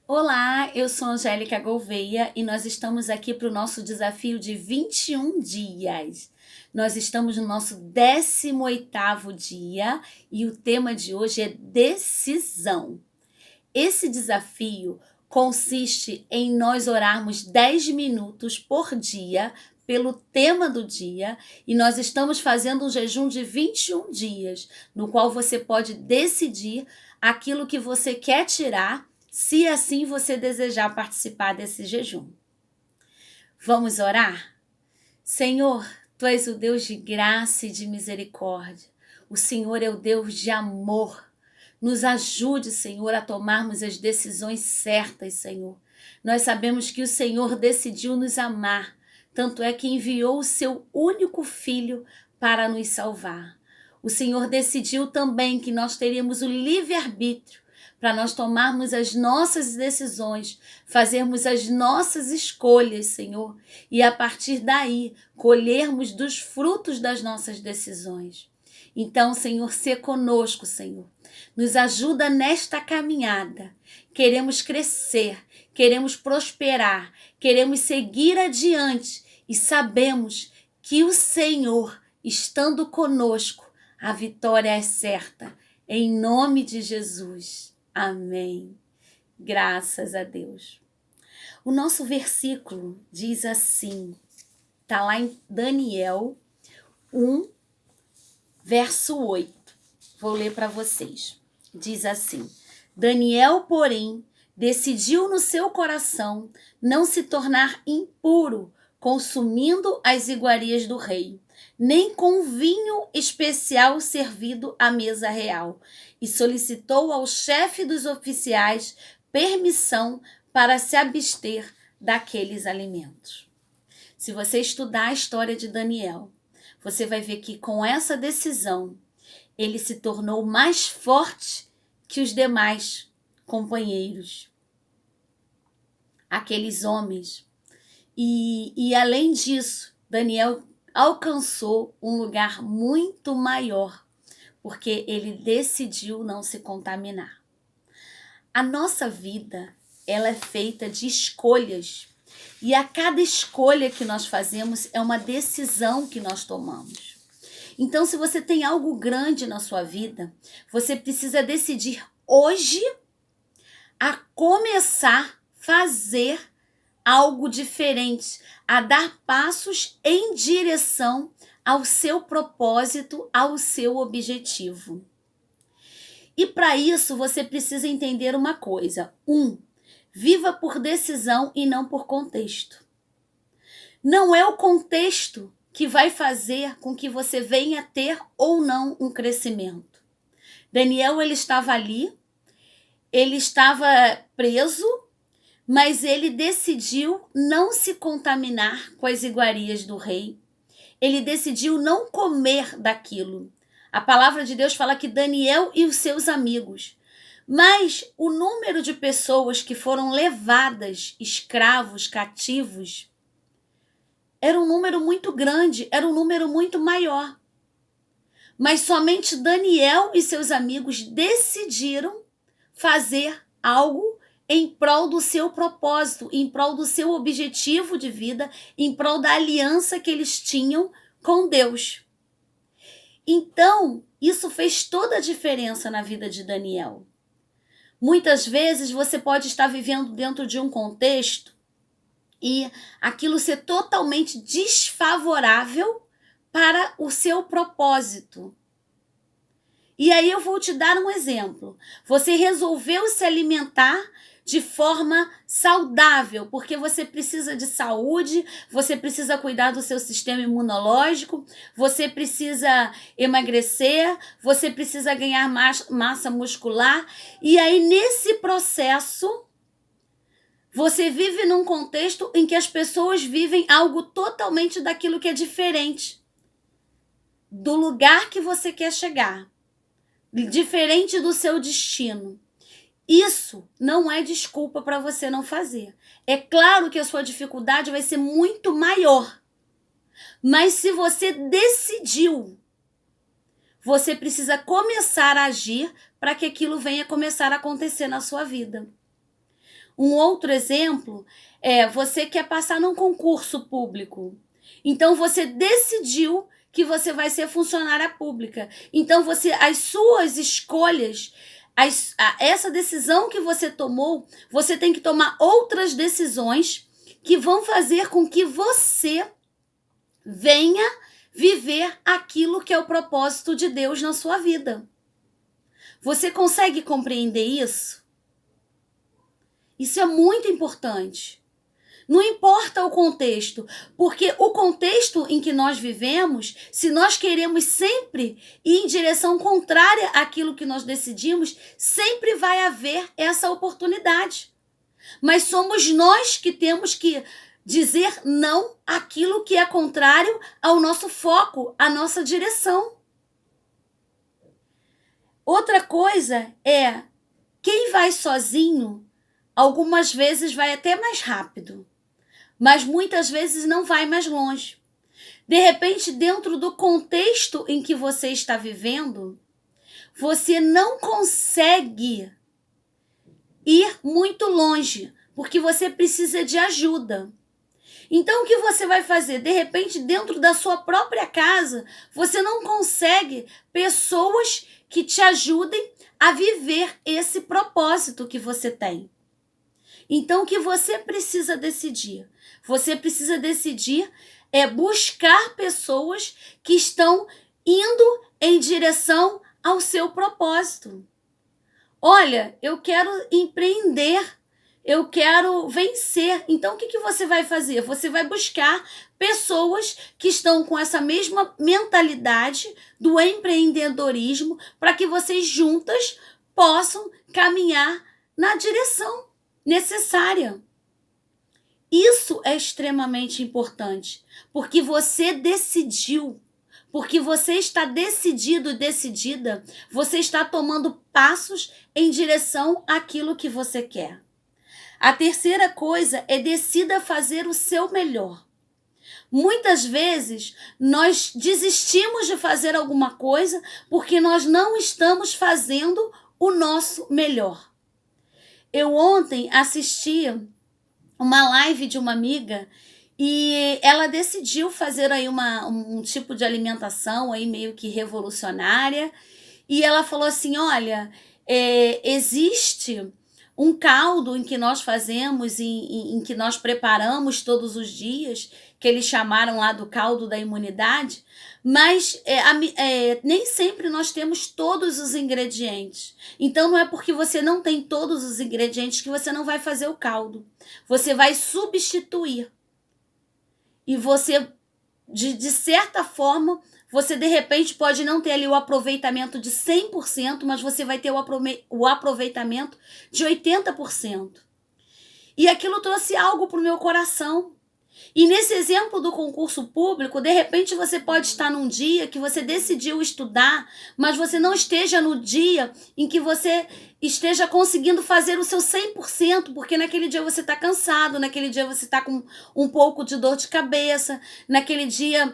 Olá, eu sou Angélica Gouveia e nós estamos aqui para o nosso desafio de 21 dias. Nós estamos no nosso 18º dia e o tema de hoje é decisão. Esse desafio consiste em nós orarmos 10 minutos por dia pelo tema do dia e nós estamos fazendo um jejum de 21 dias, no qual você pode decidir aquilo que você quer tirar, se assim você desejar participar desse jejum. Vamos orar? Senhor, Tu és o Deus de graça e de misericórdia. O Senhor é o Deus de amor. Nos ajude, Senhor, a tomarmos as decisões certas, Senhor. Nós sabemos que o Senhor decidiu nos amar, tanto é que enviou o seu único filho para nos salvar. O Senhor decidiu também que nós teríamos o livre-arbítrio para nós tomarmos as nossas decisões, fazermos as nossas escolhas, Senhor, e a partir daí colhermos dos frutos das nossas decisões. Então, Senhor, sê conosco, Senhor. Nos ajuda nesta caminhada. Queremos crescer, queremos prosperar, queremos seguir adiante e sabemos que o Senhor, estando conosco, a vitória é certa. Em nome de Jesus. Amém. Graças a Deus. O nosso versículo diz assim, está lá em Daniel 1, verso 8. Vou ler para vocês. Diz assim: Daniel, porém, decidiu no seu coração não se tornar impuro, consumindo as iguarias do rei, nem com vinho especial servido à mesa real, e solicitou ao chefe dos oficiais permissão para se abster daqueles alimentos. Se você estudar a história de Daniel, você vai ver que com essa decisão, ele se tornou mais forte que os demais companheiros, aqueles homens. E além disso, Daniel alcançou um lugar muito maior, porque ele decidiu não se contaminar. A nossa vida, ela é feita de escolhas. E a cada escolha que nós fazemos é uma decisão que nós tomamos. Então, se você tem algo grande na sua vida, você precisa decidir hoje a começar a fazer algo diferente, a dar passos em direção ao seu propósito, ao seu objetivo. E para isso você precisa entender uma coisa. Viva por decisão e não por contexto. Não é o contexto que vai fazer com que você venha ter ou não um crescimento. Daniel, ele estava ali, ele estava preso, mas ele decidiu não se contaminar com as iguarias do rei. Ele decidiu não comer daquilo. A palavra de Deus fala que Daniel e os seus amigos. Mas o número de pessoas que foram levadas, escravos, cativos, era um número muito grande, era um número muito maior. Mas somente Daniel e seus amigos decidiram fazer algo em prol do seu propósito, em prol do seu objetivo de vida, em prol da aliança que eles tinham com Deus. Então, isso fez toda a diferença na vida de Daniel. Muitas vezes você pode estar vivendo dentro de um contexto e aquilo ser totalmente desfavorável para o seu propósito. E aí eu vou te dar um exemplo. Você resolveu se alimentar de forma saudável, porque você precisa de saúde, você precisa cuidar do seu sistema imunológico, você precisa emagrecer, você precisa ganhar massa muscular. E aí, nesse processo, você vive num contexto em que as pessoas vivem algo totalmente daquilo que é diferente do lugar que você quer chegar, diferente do seu destino. Isso não é desculpa para você não fazer. É claro que a sua dificuldade vai ser muito maior. Mas se você decidiu, você precisa começar a agir para que aquilo venha começar a acontecer na sua vida. Um outro exemplo é você quer passar num concurso público. Então você decidiu que você vai ser funcionária pública. Então as suas escolhas, essa decisão que você tomou, você tem que tomar outras decisões que vão fazer com que você venha viver aquilo que é o propósito de Deus na sua vida. Você consegue compreender isso? Isso é muito importante. Não importa o contexto, porque o contexto em que nós vivemos, se nós queremos sempre ir em direção contrária àquilo que nós decidimos, sempre vai haver essa oportunidade. Mas somos nós que temos que dizer não àquilo que é contrário ao nosso foco, à nossa direção. Outra coisa é, quem vai sozinho, algumas vezes vai até mais rápido, mas muitas vezes não vai mais longe. De repente, dentro do contexto em que você está vivendo, você não consegue ir muito longe, porque você precisa de ajuda. Então, o que você vai fazer? De repente, dentro da sua própria casa, você não consegue pessoas que te ajudem a viver esse propósito que você tem. Então, o que você precisa decidir? Você precisa decidir buscar pessoas que estão indo em direção ao seu propósito. Olha, eu quero empreender, eu quero vencer. Então, o que você vai fazer? Você vai buscar pessoas que estão com essa mesma mentalidade do empreendedorismo para que vocês juntas possam caminhar na direção necessária. Isso é extremamente importante, porque você decidiu, porque você está decidido e decidida, você está tomando passos em direção àquilo que você quer. A terceira coisa é decida fazer o seu melhor. Muitas vezes nós desistimos de fazer alguma coisa porque nós não estamos fazendo o nosso melhor. Eu ontem assisti uma live de uma amiga e ela decidiu fazer aí um tipo de alimentação aí meio que revolucionária. E ela falou assim, olha, existe um caldo em que nós fazemos, em que nós preparamos todos os dias, que eles chamaram lá do caldo da imunidade, mas nem sempre nós temos todos os ingredientes. Então não é porque você não tem todos os ingredientes que você não vai fazer o caldo. Você vai substituir. E você, de certa forma, você de repente pode não ter ali o aproveitamento de 100%, mas você vai ter o aproveitamento de 80%. E aquilo trouxe algo para o meu coração. E nesse exemplo do concurso público, de repente você pode estar num dia que você decidiu estudar, mas você não esteja no dia em que você esteja conseguindo fazer o seu 100%, porque naquele dia você está cansado, naquele dia você está com um pouco de dor de cabeça, naquele dia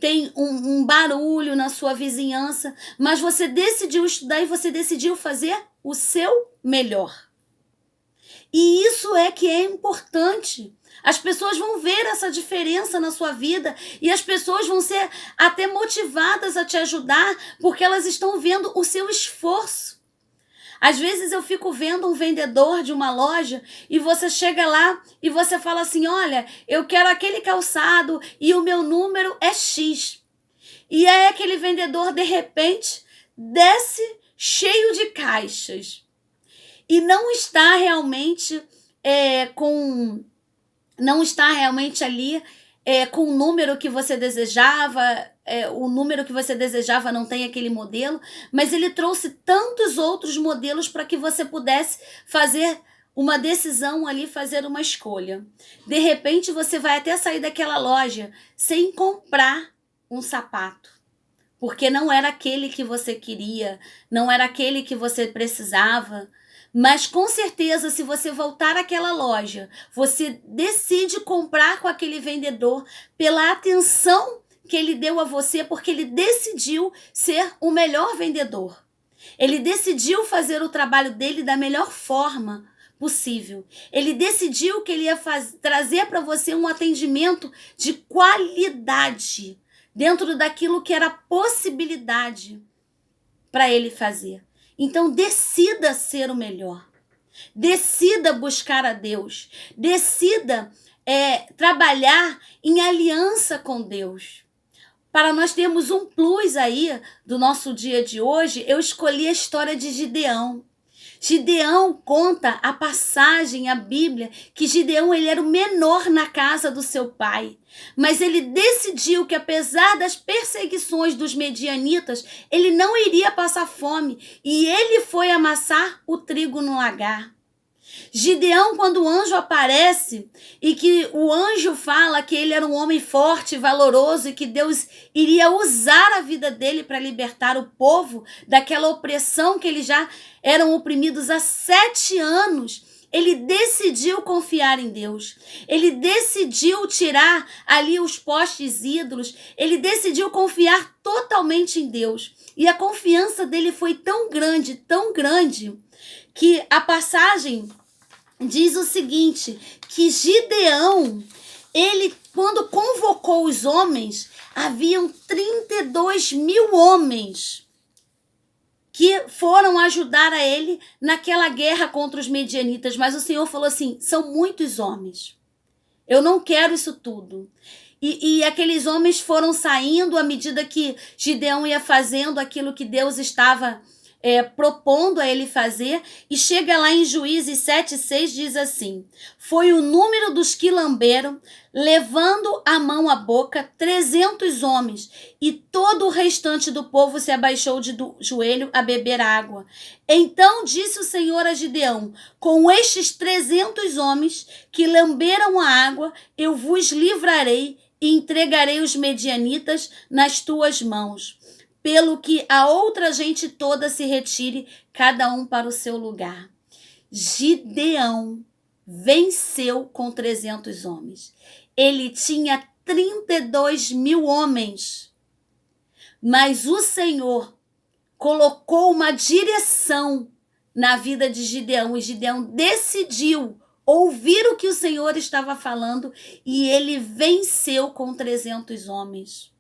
tem um barulho na sua vizinhança, mas você decidiu estudar e você decidiu fazer o seu melhor. E isso é que é importante. As pessoas vão ver essa diferença na sua vida e as pessoas vão ser até motivadas a te ajudar porque elas estão vendo o seu esforço. Às vezes eu fico vendo um vendedor de uma loja e você chega lá e você fala assim, olha, eu quero aquele calçado e o meu número é X. E aí aquele vendedor, de repente, desce cheio de caixas. E não está realmente não está realmente ali com o número que você desejava, o número que você desejava não tem aquele modelo, mas ele trouxe tantos outros modelos para que você pudesse fazer uma decisão ali, fazer uma escolha. De repente você vai até sair daquela loja sem comprar um sapato, porque não era aquele que você queria, não era aquele que você precisava. Mas com certeza, se você voltar àquela loja, você decide comprar com aquele vendedor pela atenção que ele deu a você, porque ele decidiu ser o melhor vendedor. Ele decidiu fazer o trabalho dele da melhor forma, possível. Ele decidiu que ele ia trazer para você um atendimento de qualidade, dentro daquilo que era possibilidade para ele fazer. Então, decida ser o melhor. Decida buscar a Deus. Decida trabalhar em aliança com Deus. Para nós termos um plus aí do nosso dia de hoje, eu escolhi a história de Gideão. Gideão conta a passagem, a Bíblia, que Gideão ele era o menor na casa do seu pai. Mas ele decidiu que, apesar das perseguições dos medianitas, ele não iria passar fome. E ele foi amassar o trigo no lagar. Gideão, quando o anjo aparece e que o anjo fala que ele era um homem forte, valoroso e que Deus iria usar a vida dele para libertar o povo daquela opressão que eles já eram oprimidos há 7 anos, ele decidiu confiar em Deus. Ele decidiu tirar ali os postes ídolos. Ele decidiu confiar totalmente em Deus. E a confiança dele foi tão grande, que a passagem diz o seguinte, que Gideão, ele, quando convocou os homens, haviam 32 mil homens que foram ajudar a ele naquela guerra contra os medianitas. Mas o Senhor falou assim, são muitos homens. Eu não quero isso tudo. E aqueles homens foram saindo à medida que Gideão ia fazendo aquilo que Deus estava propondo a ele fazer, e chega lá em Juízes 7:6, diz assim, foi o número dos que lamberam, levando a mão à boca, 300 homens, e todo o restante do povo se abaixou de joelho a beber água. Então disse o Senhor a Gideão, com estes 300 homens que lamberam a água, eu vos livrarei e entregarei os medianitas nas tuas mãos, pelo que a outra gente toda se retire, cada um para o seu lugar. Gideão venceu com 300 homens. Ele tinha 32 mil homens. Mas o Senhor colocou uma direção na vida de Gideão. E Gideão decidiu ouvir o que o Senhor estava falando. E ele venceu com 300 homens.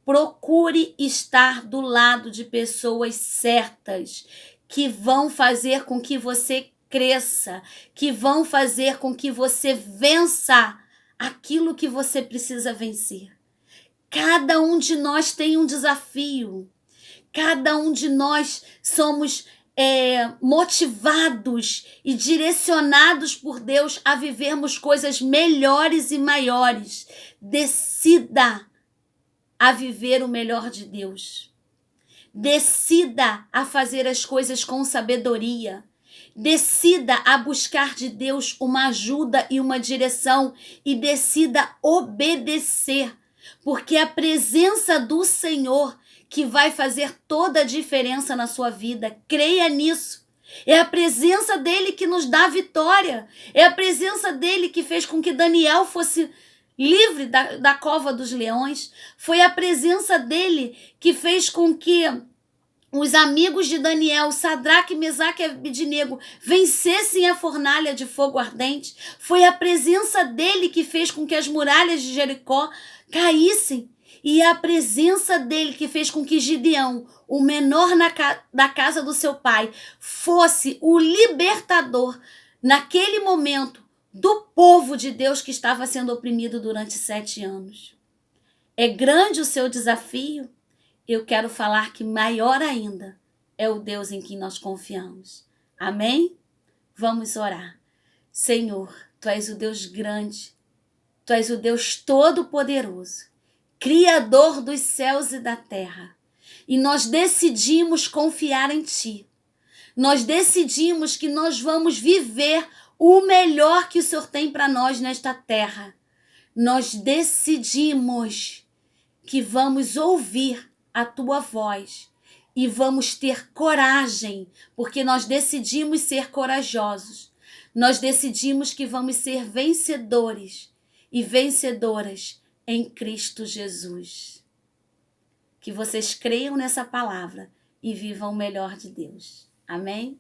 Procure estar do lado de pessoas certas, que vão fazer com que você cresça, que vão fazer com que você vença aquilo que você precisa vencer. Cada um de nós tem um desafio. Cada um de nós somos motivados e direcionados por Deus a vivermos coisas melhores e maiores. Decida a viver o melhor de Deus. Decida a fazer as coisas com sabedoria. Decida a buscar de Deus uma ajuda e uma direção, e decida obedecer, porque é a presença do Senhor que vai fazer toda a diferença na sua vida. Creia nisso. É a presença dele que nos dá vitória. É a presença dele que fez com que Daniel fosse livre da cova dos leões. Foi a presença dele que fez com que os amigos de Daniel, Sadraque, Mesaque e Abednego, vencessem a fornalha de fogo ardente. Foi a presença dele que fez com que as muralhas de Jericó caíssem. E é a presença dele que fez com que Gideão, o menor da casa do seu pai, fosse o libertador naquele momento do povo de Deus que estava sendo oprimido durante 7 anos. É grande o seu desafio? Eu quero falar que maior ainda é o Deus em quem nós confiamos. Amém? Vamos orar. Senhor, Tu és o Deus grande, Tu és o Deus todo-poderoso, Criador dos céus e da terra. E nós decidimos confiar em Ti. Nós decidimos que nós vamos viver o melhor que o Senhor tem para nós nesta terra. Nós decidimos que vamos ouvir a Tua voz e vamos ter coragem, porque nós decidimos ser corajosos. Nós decidimos que vamos ser vencedores e vencedoras em Cristo Jesus. Que vocês creiam nessa palavra e vivam o melhor de Deus. Amém?